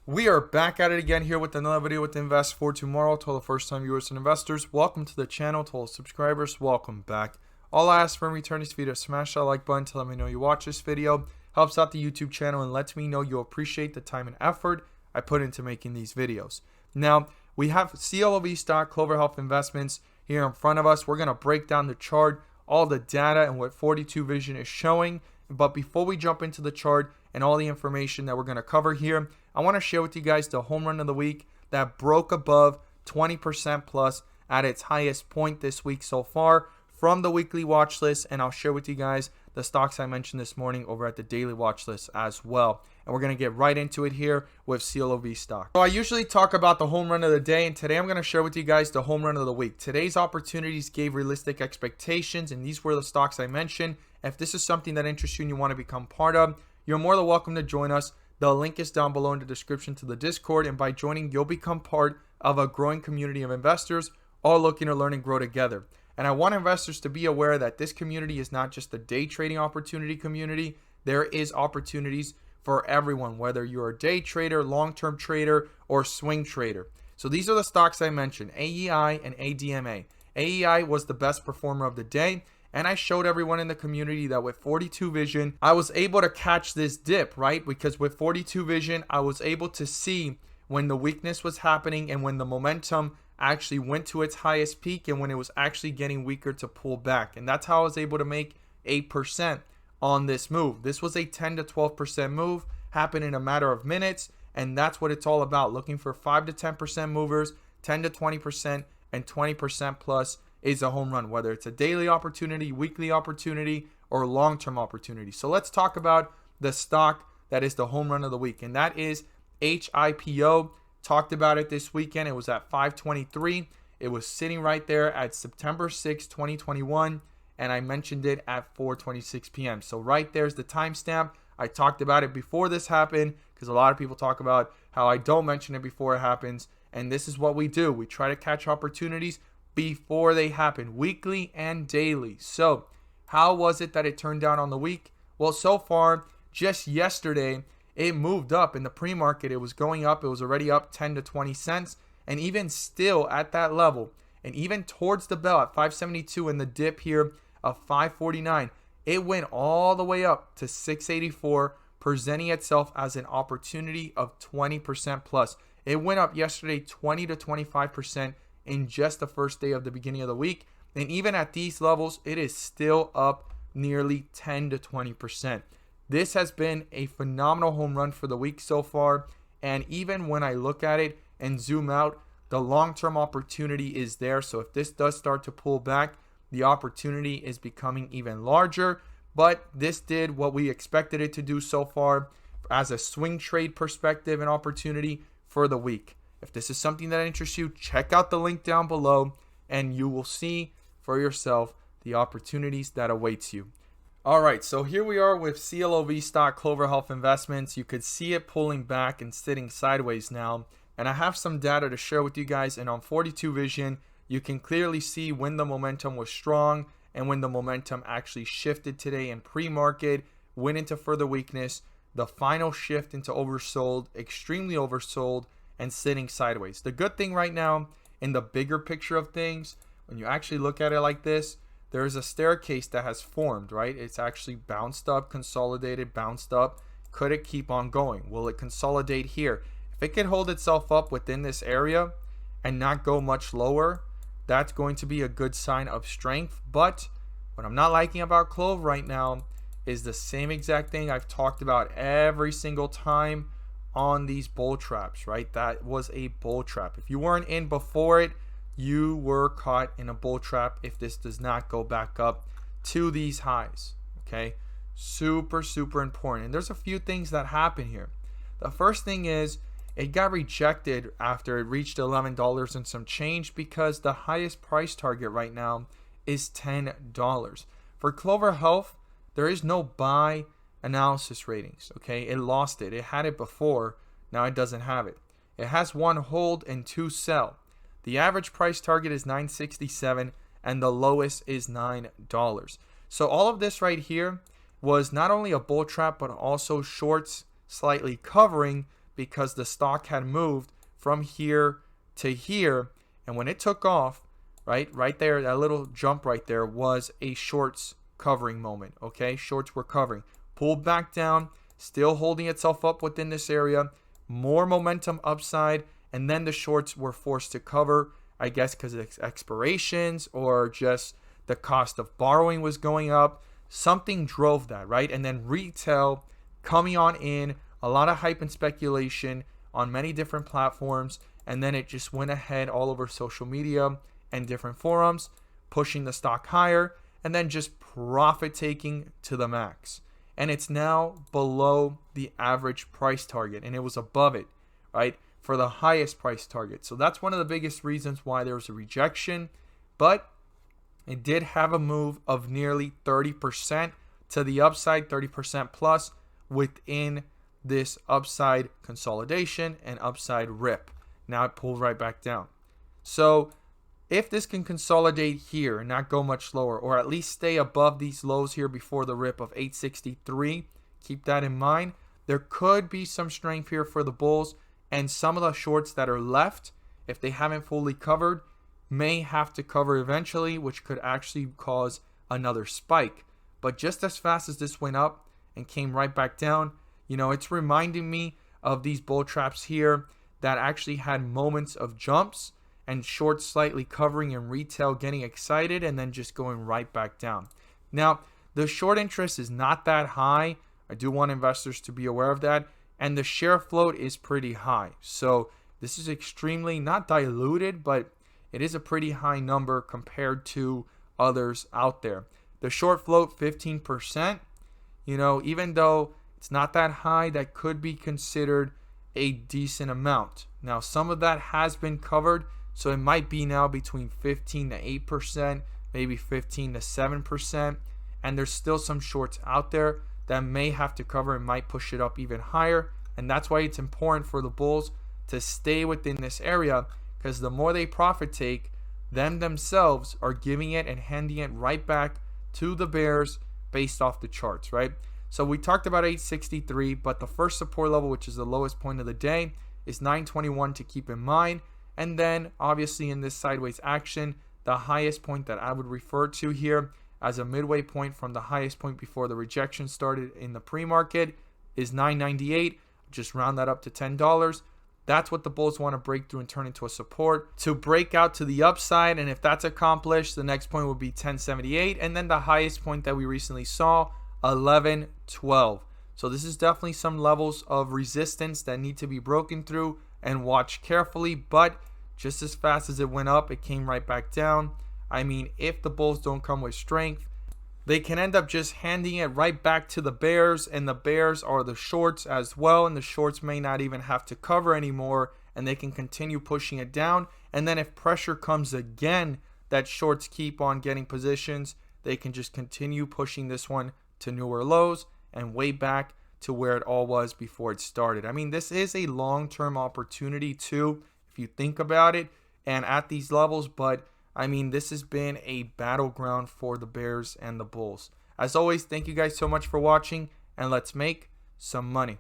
We are back at it again here with another video with Invest for Tomorrow. To all the first time viewers and investors, welcome to the channel. To all subscribers, welcome back. All I ask for in return is for you to smash that like button to let me know you watch this video. Helps out the YouTube channel and lets me know you appreciate the time and effort I put into making these videos. Now, we have Clov stock, Clover Health Investments here in front of us. We're going to break down the chart, all the data and what 42 Vision is showing. But before we jump into the chart and all the information that we're going to cover here, I want to share with you guys the home run of the week that broke above 20% plus at its highest point this week so far from the weekly watch list. And I'll share with you guys the stocks I mentioned this morning over at the daily watch list as well. And we're going to get right into it here with Clov stock. So I usually talk about the home run of the day, and today I'm going to share with you guys the home run of the week. Today's opportunities gave realistic expectations, and these were the stocks I mentioned. If this is something that interests you and you want to become part of, you're more than welcome to join us. The link is down below in the description to the Discord, and by joining, you'll become part of a growing community of investors all looking to learn and grow together. And I want investors to be aware that this community is not just a day trading opportunity community. There is opportunities for everyone, whether you're a day trader, long-term trader, or swing trader. So these are the stocks I mentioned, AEI and ADMA. AEI was the best performer of the day. And I showed everyone in the community that with 42 Vision, I was able to catch this dip, right? Because with 42 Vision, I was able to see when the weakness was happening and when the momentum actually went to its highest peak and when it was actually getting weaker to pull back. And that's how I was able to make 8% on this move. This was a 10 to 12% move, happened in a matter of minutes. And that's what it's all about, looking for 5 to 10% movers, 10 to 20%, and 20% plus is a home run, whether it's a daily opportunity, weekly opportunity, or long-term opportunity. So let's talk about the stock that is the home run of the week, and that is HIPO. Talked about it this weekend. It was at 523. It was sitting right there at September 6, 2021, and I mentioned it at 4:26 p.m. So right there's the timestamp. I talked about it before this happened because a lot of people talk about how I don't mention it before it happens, and this is what we do. We try to catch opportunities before they happen, weekly and daily. So how was it that it turned down on the week? Well, so far, just yesterday, it moved up in the pre-market. It was going up. It was already up 10 to 20 cents. And even still at that level, and even towards the bell at 572 in the dip here of 549, it went all the way up to 684, presenting itself as an opportunity of 20% plus. It went up yesterday 20 to 25% in just the first day of the beginning of the week. And even at these levels, it is still up nearly 10 to 20%. This has been a phenomenal home run for the week so far. And even when I look at it and zoom out, the long-term opportunity is there. So if this does start to pull back, the opportunity is becoming even larger. But this did what we expected it to do so far as a swing trade perspective and opportunity for the week. If this is something that interests you, check out the link down below and you will see for yourself the opportunities that awaits you. All right, so here we are with Clov stock, Clover Health Investments. You could see it pulling back and sitting sideways now. And I have some data to share with you guys. And on 42 Vision, you can clearly see when the momentum was strong and when the momentum actually shifted today in pre-market, went into further weakness, the final shift into oversold, extremely oversold, and sitting sideways. The good thing right now in the bigger picture of things, when you actually look at it like this, there is a staircase that has formed, right? It's actually bounced up, consolidated, bounced up. Could it keep on going? Will it consolidate here? If it can hold itself up within this area and not go much lower, that's going to be a good sign of strength. But what I'm not liking about Clove right now is the same exact thing I've talked about every single time on these bull traps, right? That was a bull trap. If you weren't in before it, you were caught in a bull trap if this does not go back up to these highs, okay? Super, super important. And there's a few things that happen here. The first thing is it got rejected after it reached $11 and some change because the highest price target right now is $10. For Clover Health, there is no buy analysis ratings, okay? It lost it. It had it before. Now it doesn't have it. It has 1 hold and 2 sell. The average price target is $9.67 and the lowest is $9. So all of this right here was not only a bull trap but also shorts slightly covering because the stock had moved from here to here. And when it took off, right there, that little jump right there was a shorts covering moment. Okay, shorts were covering, pulled back down, still holding itself up within this area, more momentum upside, and then the shorts were forced to cover, I guess because of expirations or just the cost of borrowing was going up. Something drove that, right? And then retail coming on in, a lot of hype and speculation on many different platforms, and then it just went ahead all over social media and different forums, pushing the stock higher, and then just profit taking to the max. And it's now below the average price target, and it was above it, right, for the highest price target. So that's one of the biggest reasons why there was a rejection, but it did have a move of nearly 30% to the upside, 30% plus within this upside consolidation and upside rip. Now it pulled right back down. So if this can consolidate here and not go much lower, or at least stay above these lows here before the rip of 863, keep that in mind. There could be some strength here for the bulls, and some of the shorts that are left, if they haven't fully covered, may have to cover eventually, which could actually cause another spike. But just as fast as this went up and came right back down, it's reminding me of these bull traps here that actually had moments of jumps and shorts slightly covering and retail getting excited and then just going right back down. Now, the short interest is not that high. I do want investors to be aware of that. And the share float is pretty high. So this is extremely not diluted, but it is a pretty high number compared to others out there. The short float, 15%. Even though it's not that high, that could be considered a decent amount. Now, some of that has been covered, so it might be now between 15 to 8%, maybe 15 to 7%. And there's still some shorts out there that may have to cover and might push it up even higher. And that's why it's important for the bulls to stay within this area, because the more they profit take, themselves are giving it and handing it right back to the bears based off the charts, right? So we talked about 863, but the first support level, which is the lowest point of the day, is 921 to keep in mind. And then obviously in this sideways action, the highest point that I would refer to here as a midway point from the highest point before the rejection started in the pre-market is 998. Just round that up to $10. That's what the bulls want to break through and turn into a support to break out to the upside. And if that's accomplished, the next point will be 1078. And then the highest point that we recently saw, 1112. So this is definitely some levels of resistance that need to be broken through and watch carefully. But just as fast as it went up, it came right back down. I mean, if the bulls don't come with strength, they can end up just handing it right back to the bears, and the bears are the shorts as well, and the shorts may not even have to cover anymore, and they can continue pushing it down. And then if pressure comes again that shorts keep on getting positions, they can just continue pushing this one to newer lows and way back to where it all was before it started. I mean, this is a long-term opportunity too, if you think about it, and at these levels. But I mean, this has been a battleground for the bears and the bulls. As always, thank you guys so much for watching, and let's make some money.